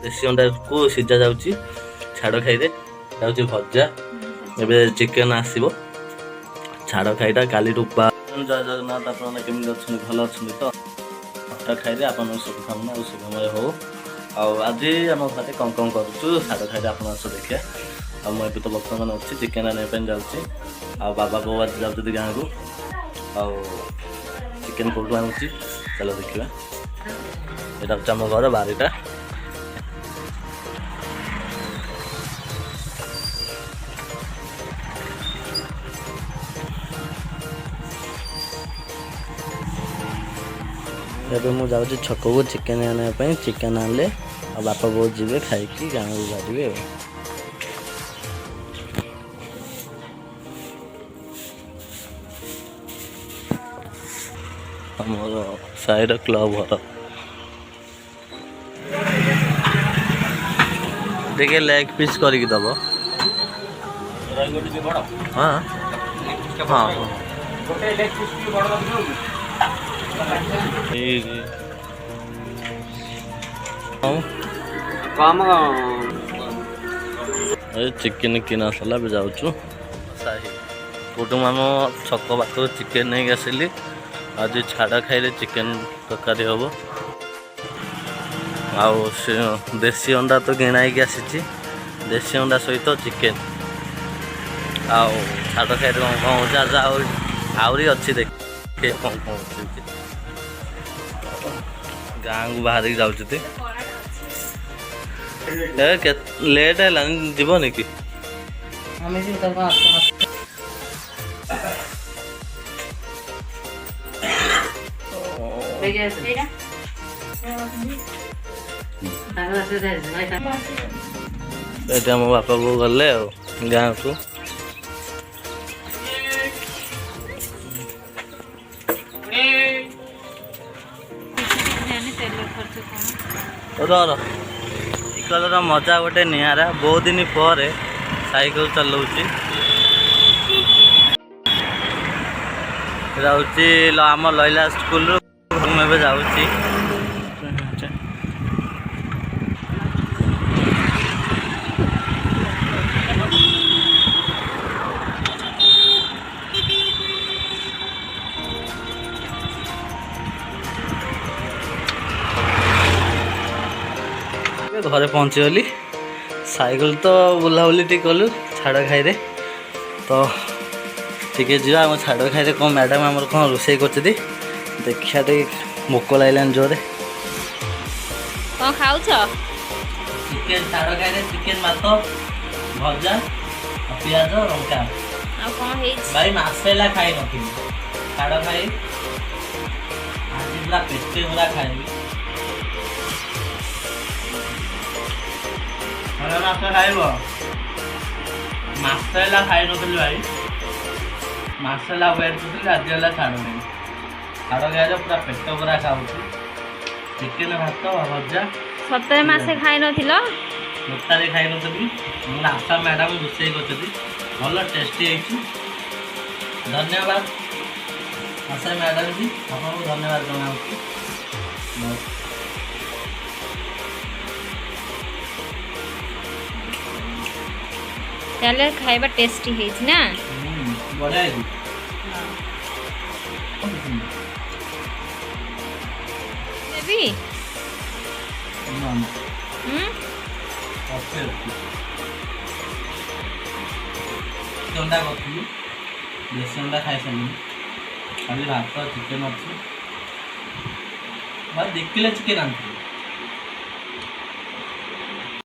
देसी अंडा को सीझा जाउची छाड़ खाइरे जाउची भजा एबे चिकन आसीबो छाड़ खाइटा काली रूपा जय जगन्नाथ आपन केमि अछन भल अछन तो ता खाइरे आपन सब कामना और सुखमय हो आ आज हम साथे कम करूछु छाड़ खाइरे आपन आस देखिया आ मैं तो वर्तमान अच्छी चिकेन आने जाऊँगी आ बाबा बो आज जाऊँगी गाँव को आ चिकेन कौटू आनुची चलो देखा यहाँ हूँ आम घर बारीटा एबे मु जाऊँ छक को चिकेन आने चिकेन आनले आ बापा बो जी खाई गाँव को बाहर मोर साइड क्लब घर देखिए लेग पीस करके दब हाँ हाँ चिकेन किना सारा भी जाऊँ कुटुम आम छक पाख चिकेन नहीं आसिली आज छाड़ा खाइले चिकेन तरकारी हम आउ देसी अंडा तो किणा आसी देसी अंडा सहित चिकेन आउ छाड़ा खाइले कौन कौन हो आहरी अच्छी देखिए कौन कौन गाँव को बाहर जाऊँ लेट है जीवन कि मो बापा बो गले गाँव को साइकल मजा गोटे निरा बहुत दिन पर साइकिल चलाऊँगी आम लैला स्कूल मुझे जाऊँ घरे पहुँचीगली साइकिल तो बुलाबुली टी कलु छाड़ खाई तो टे जा छाड़ खाई कौन मैडम आम कौन रोसे कर देखिया भोक लगे जोरे कौन खाऊ चिकेन छाड़ खाई चिकेन भात भजा पियाज लंका भाई मसेला खाई नी छाड़ खाई आज पूरा पेटे पूरा खाइबी खाइब मसेला खाई नी भाई मसेला वेट कर आज है छाड़ नहीं छाड़ खाई पूरा पेट पूरा खाऊ चिकेन भात भजा सतरे मासे खाई टोटाली खाई नी आशा मैडम रोसे कर भल टेस्टी है धन्यवाद आशा मैडम जी आपको धन्यवाद जनाऊँ चले खाइबा टेस्टी है ना बढ़िया देवी अंडा करी देसी अंडा खाई सारे खाली भात चिकेन अच्छे भाई 2 किलो चिकेन आनी